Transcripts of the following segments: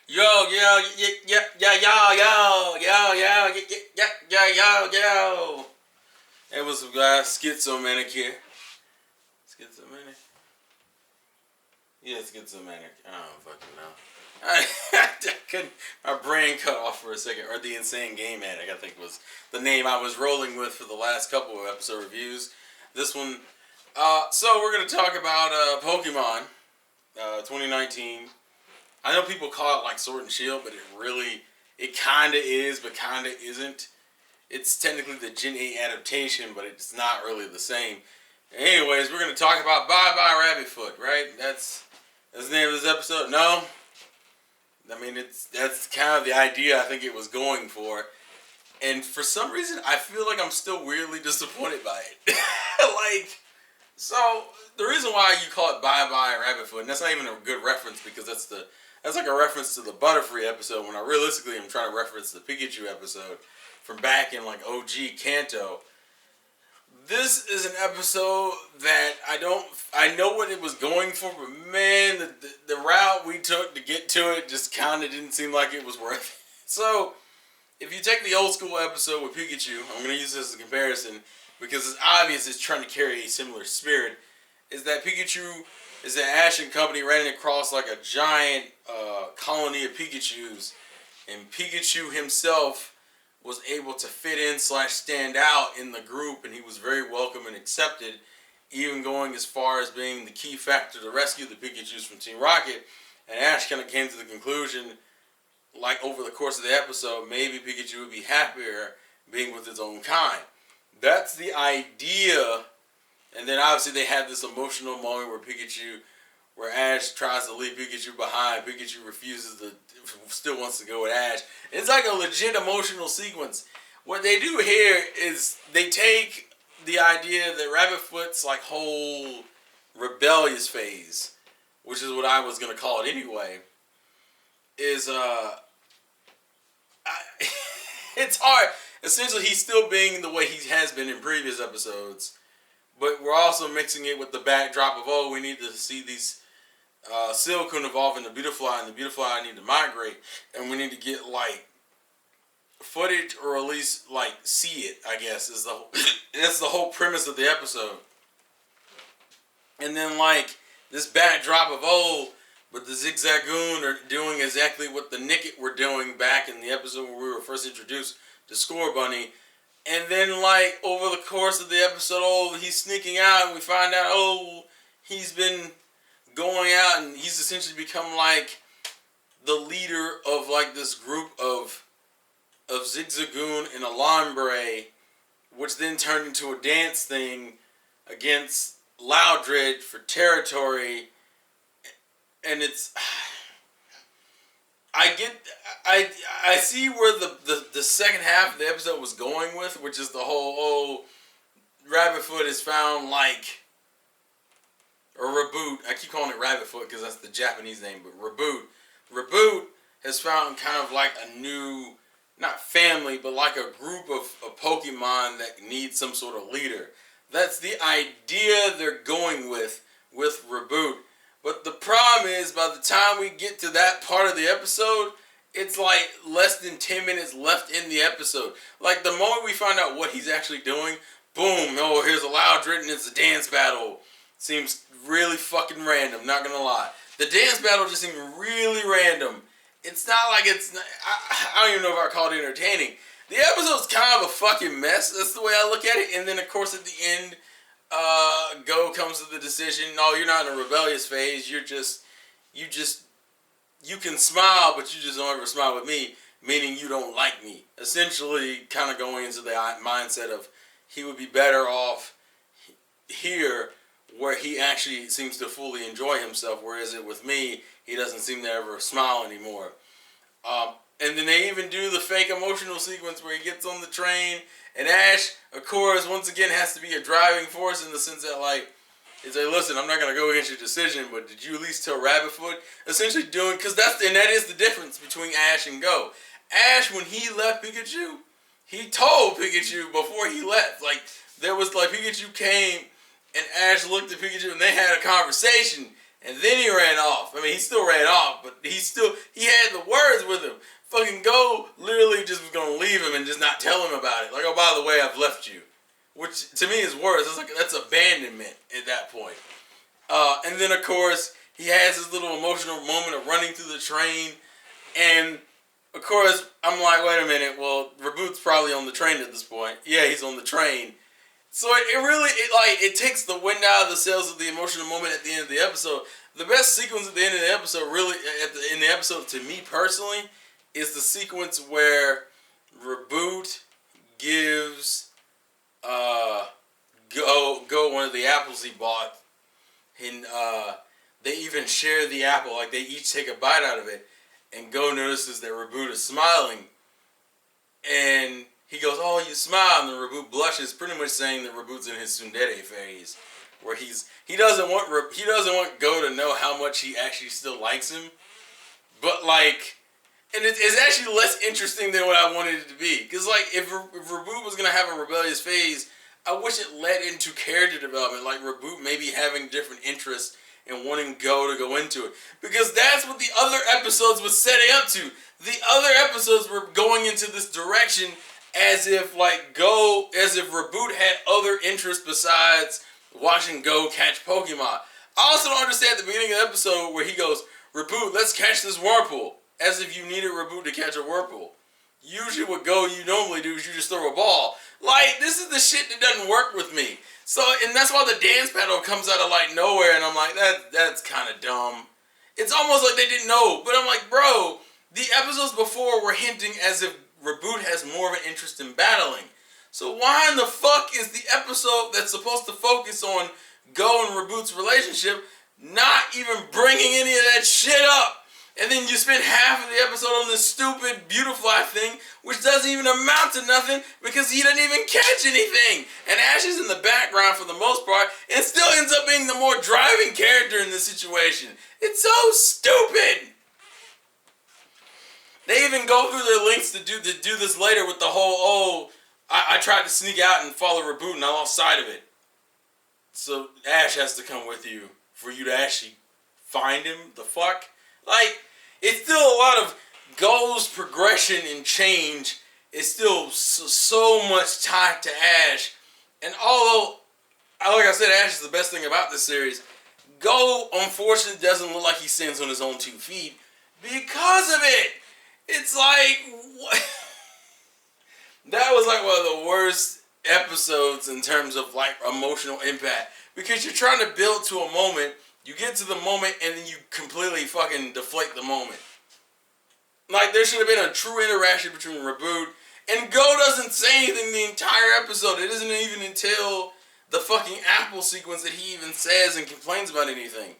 Yo, yo, yeah, yeah, yeah, yo, yo, yo, yo, yeah, yeah, yo, yo. Hey, what's up, guys? Schizomanic here. Schizomanic? Yeah, schizomanic. I don't fucking know. I couldn't. My brain cut off for a second. Or the Insane Game Addict, I think was the name I was rolling with for the last couple of episode reviews. This one. So we're gonna talk about Pokemon 2019. I know people call it like Sword and Shield, but it kind of is, but kind of isn't. It's technically the Gen 8 adaptation, but it's not really the same. Anyways, we're going to talk about Bye Bye Rabbitfoot, right? That's the name of this episode? No? I mean, that's kind of the idea I think it was going for. And for some reason, I feel like I'm still weirdly disappointed by it. So, the reason why you call it Bye Bye Rabbitfoot, and that's not even a good reference because that's like a reference to the Butterfree episode when I realistically am trying to reference the Pikachu episode from back in like OG Kanto. This is an episode that I know what it was going for, but man, the route we took to get to it just kind of didn't seem like it was worth it. So, if you take the old school episode with Pikachu, I'm going to use this as a comparison because it's obvious it's trying to carry a similar spirit, is that Ash and company ran across like a giant colony of Pikachus, and Pikachu himself was able to fit in / stand out in the group, and he was very welcome and accepted, even going as far as being the key factor to rescue the Pikachus from Team Rocket. And Ash kind of came to the conclusion, like over the course of the episode, maybe Pikachu would be happier being with his own kind. That's the idea. And then obviously they have this emotional moment where Ash tries to leave Pikachu behind. Pikachu still wants to go with Ash. It's like a legit emotional sequence. What they do here is they take the idea that Rabbitfoot's like whole rebellious phase, which is what I was gonna call it anyway, is it's hard. Essentially, he's still being the way he has been in previous episodes, but we're also mixing it with the backdrop of, we need to see these Silcoon evolve into Beautifly, and the Beautifly need to migrate, and we need to get like footage, or at least like see it, I guess, that's the whole premise of the episode. And then like this backdrop of but the Zigzagoon are doing exactly what the Nickit were doing back in the episode where we were first introduced to Scorbunny. And then like over the course of the episode, he's sneaking out, and we find out he's been going out, and he's essentially become like the leader of like this group of Zigzagoon and Alambre, which then turned into a dance thing against Loudred for territory. And it's I see where the second half of the episode was going with, which is the whole Rabbitfoot is found like, or Reboot. I keep calling it Rabbitfoot because that's the Japanese name, but Reboot has found kind of like a new, not family, but like a group of Pokemon that need some sort of leader. That's the idea they're going with Reboot. But the problem is, by the time we get to that part of the episode, it's like less than 10 minutes left in the episode. Like the moment we find out what he's actually doing, boom, here's a Loudred and it's a dance battle. Seems really fucking random, not gonna lie. The dance battle just seemed really random. It's not like I don't even know if I call it entertaining. The episode's kind of a fucking mess. That's the way I look at it. And then of course at the end, Go comes to the decision, no, you're not in a rebellious phase. You can smile, but you just don't ever smile with me, meaning you don't like me. Essentially kind of going into the mindset of he would be better off here where he actually seems to fully enjoy himself, whereas with me, he doesn't seem to ever smile anymore. And then they even do the fake emotional sequence where he gets on the train, and Ash, of course, once again has to be a driving force in the sense that, like, he's like, listen, I'm not going to go against your decision, but did you at least tell Rabbitfoot? Essentially because that is the difference between Ash and Go. Ash, when he left Pikachu, he told Pikachu before he left. Like, there was, like, Pikachu came, and Ash looked at Pikachu, and they had a conversation, And then he ran off. I mean, he still ran off, but he had the words with him. Fucking Go literally just was gonna leave him and just not tell him about it. Like, oh, by the way, I've left you. Which, to me, is worse. It's like, that's abandonment at that point. And then, of course, he has this little emotional moment of running through the train. And, of course, I'm like, wait a minute. Well, Reboot's probably on the train at this point. Yeah, he's on the train. So it takes the wind out of the sails of the emotional moment at the end of the episode. The best sequence at the end of the episode, really, in the episode, to me personally, is the sequence where Reboot gives Go one of the apples he bought, and they even share the apple. Like, they each take a bite out of it, and Go notices that Reboot is smiling, and he goes, oh, you smile, and the Reboot blushes, pretty much saying that Reboot's in his tsundere phase, where he doesn't want Go to know how much he actually still likes him, but like, and it's actually less interesting than what I wanted it to be, because like, if Reboot was gonna have a rebellious phase, I wish it led into character development, like Reboot maybe having different interests and wanting Go to go into it, because that's what the other episodes was setting up to. The other episodes were going into this direction as if Reboot had other interests besides watching Go catch Pokemon. I also don't understand at the beginning of the episode where he goes, Reboot, let's catch this Whirlpool. As if you needed Reboot to catch a Whirlpool. Usually what Go you normally do is you just throw a ball. Like, this is the shit that doesn't work with me. So, and that's why the dance battle comes out of like nowhere, and I'm like, that's kind of dumb. It's almost like they didn't know. But I'm like, bro, the episodes before were hinting as if Reboot has more of an interest in battling. So why in the fuck is the episode that's supposed to focus on Go and Reboot's relationship not even bringing any of that shit up? And then you spend half of the episode on this stupid Beautifly thing, which doesn't even amount to nothing because he doesn't even catch anything. And Ash is in the background for the most part and still ends up being the more driving character in this situation. It's so stupid. They even go through their links to do this later with the whole, I tried to sneak out and follow Reboot and I lost sight of it. So Ash has to come with you for you to actually find him. The fuck? Like, it's still a lot of Go's progression and change. It's still so much tied to Ash. And although, like I said, Ash is the best thing about this series, Go, unfortunately, doesn't look like he stands on his own 2 feet because of it. It's like, what? That was like one of the worst episodes in terms of like emotional impact. Because you're trying to build to a moment, you get to the moment, and then you completely fucking deflate the moment. Like, there should have been a true interaction between Reboot, and Go doesn't say anything the entire episode. It isn't even until the fucking apple sequence that he even says and complains about anything.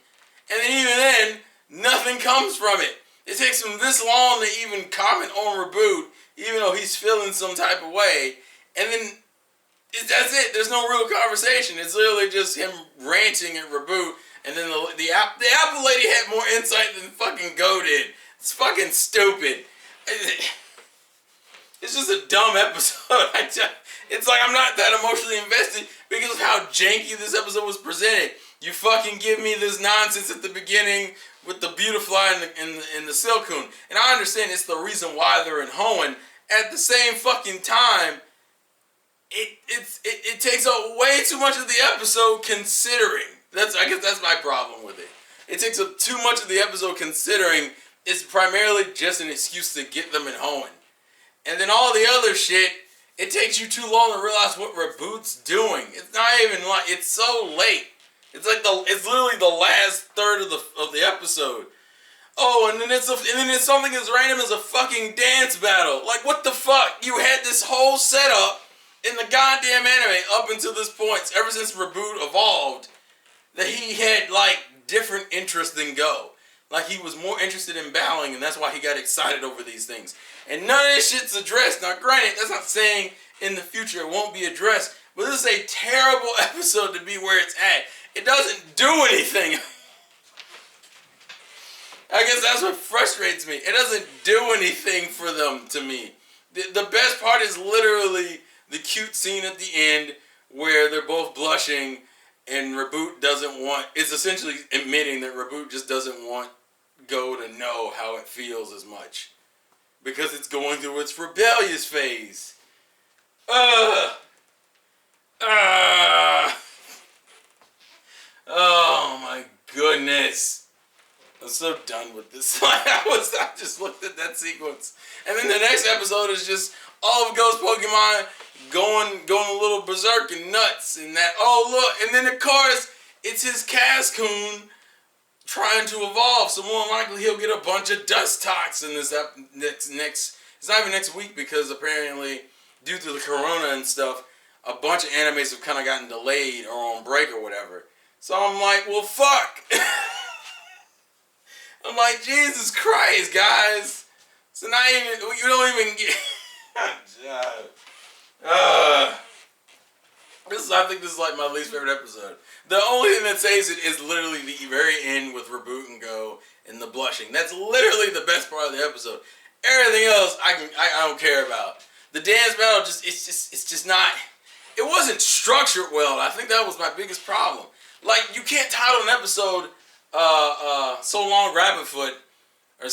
And then even then, nothing comes from it. It takes him this long to even comment on Reboot, even though he's feeling some type of way. And then, that's it. There's no real conversation. It's literally just him ranting at Reboot. And then the apple lady had more insight than fucking Go did. It's fucking stupid. It's just a dumb episode. It's like I'm not that emotionally invested because of how janky this episode was presented. You fucking give me this nonsense at the beginning with the Beautifly and the Silcoon. And I understand it's the reason why they're in Hoenn. At the same fucking time, it takes up way too much of the episode considering. I guess that's my problem with it. It takes up too much of the episode considering it's primarily just an excuse to get them in Hoenn. And then all the other shit, it takes you too long to realize what Reboot's doing. It's not even like, it's so late. It's like it's literally the last third of the episode. Oh, and then it's something as random as a fucking dance battle. Like, what the fuck? You had this whole setup in the goddamn anime up until this point, ever since Reboot evolved, that he had, like, different interests than Go. Like, he was more interested in battling, and that's why he got excited over these things. And none of this shit's addressed. Now, granted, that's not saying in the future it won't be addressed, but this is a terrible episode to be where it's at. It doesn't do anything. I guess that's what frustrates me. It doesn't do anything for them, to me. The best part is literally the cute scene at the end where they're both blushing and Reboot doesn't want. It's essentially admitting that Reboot just doesn't want Go to know how it feels as much because it's going through its rebellious phase. Oh my goodness. I'm so done with this. I just looked at that sequence. And then the next episode is just all of Ghost Pokemon going a little berserk and nuts. And that, oh look, and then of course, it's his Cascoon trying to evolve. So more likely he'll get a bunch of Dustox in this next, it's not even next week because apparently due to the corona and stuff, a bunch of animes have kind of gotten delayed or on break or whatever. So I'm like, well, fuck. I'm like, Jesus Christ, guys. So not even, you don't even get. I think this is like my least favorite episode. The only thing that saves it is literally the very end with Reboot and Go and the blushing. That's literally the best part of the episode. Everything else I don't care about. The dance battle it's just not. It wasn't structured well. I think that was my biggest problem. Like, you can't title an episode So Long Rabbitfoot or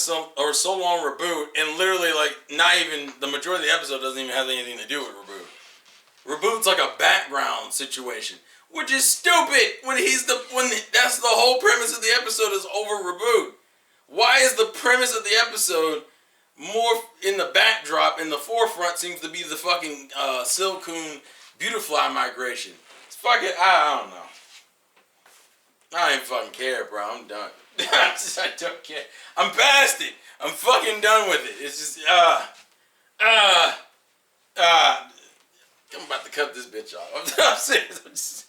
So Long Reboot and literally like not even the majority of the episode doesn't even have anything to do with Reboot. Reboot's like a background situation, which is stupid when that's the whole premise of the episode is over Reboot. Why is the premise of the episode more in the backdrop, in the forefront seems to be the fucking Silcoon Beautifly migration? It's fucking, I don't know. I don't even fucking care, bro. I'm done. I don't care. I'm past it. I'm fucking done with it. It's just, I'm about to cut this bitch off. I'm serious.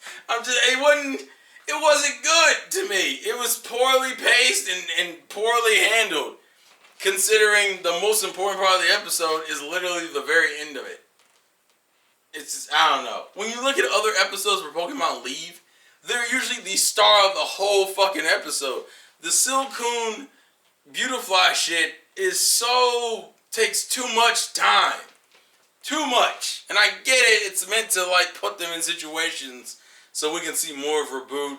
It wasn't good to me. It was poorly paced and poorly handled. Considering the most important part of the episode is literally the very end of it. It's just, I don't know. When you look at other episodes where Pokemon leave, they're usually the star of the whole fucking episode. The Silcoon Beautifly shit takes too much time. Too much. And I get it, it's meant to like put them in situations so we can see more of Reboot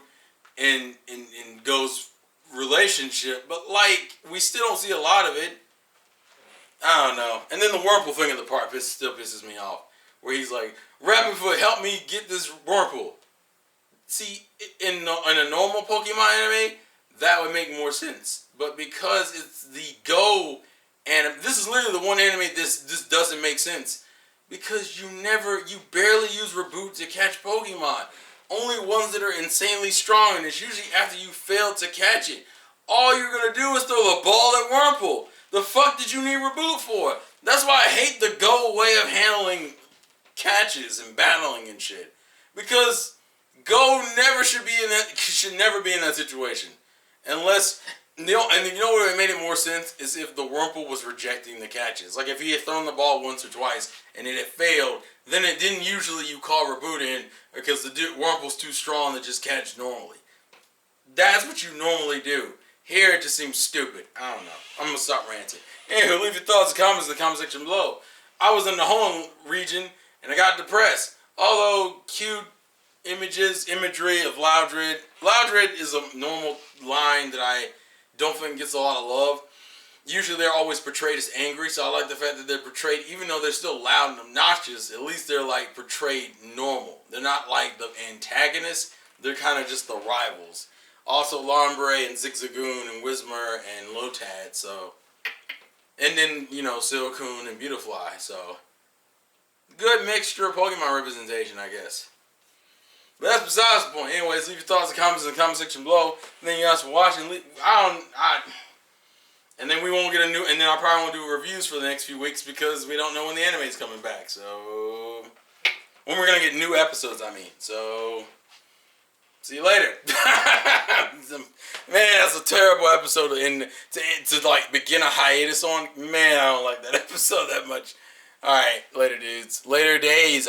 and Go's relationship, but like we still don't see a lot of it. I don't know. And then the Wurmple thing in the park still pisses me off. Where he's like, Rabbitfoot, help me get this Wurmple. See, in a normal Pokemon anime, that would make more sense. But because it's the Go anime, this is literally the one anime this doesn't make sense. Because you barely use Reboot to catch Pokemon. Only ones that are insanely strong, and it's usually after you fail to catch it. All you're going to do is throw the ball at Wurmple. The fuck did you need Reboot for? That's why I hate the Go way of handling catches and battling and shit. Because Go should never be in that situation. Unless, and you know what would have made it more sense is if the Wurmple was rejecting the catches. Like if he had thrown the ball once or twice and it had failed, then it didn't usually you call Reboot in because the Wurmple's too strong to just catch normally. That's what you normally do. Here it just seems stupid. I don't know. I'm going to stop ranting. Anywho, leave your thoughts and comments in the comment section below. I was in the home region and I got depressed. Although cute imagery of Loudred. Loudred is a normal line that I don't think gets a lot of love. Usually they're always portrayed as angry, so I like the fact that they're portrayed, even though they're still loud and obnoxious, at least they're like portrayed normal. They're not like the antagonists, they're kind of just the rivals. Also Lombre and Zigzagoon and Whismur and Lotad, so. And then, Silcoon and Beautifly, so. Good mixture of Pokemon representation, I guess. But that's besides the point. Anyways, leave your thoughts and comments in the comment section below. Thank you guys for watching. And then we won't get and then I probably won't do reviews for the next few weeks because we don't know when the anime is coming back. So, when we're going to get new episodes, So, see you later. Man, that's a terrible episode to like begin a hiatus on. Man, I don't like that episode that much. Alright, later dudes. Later days,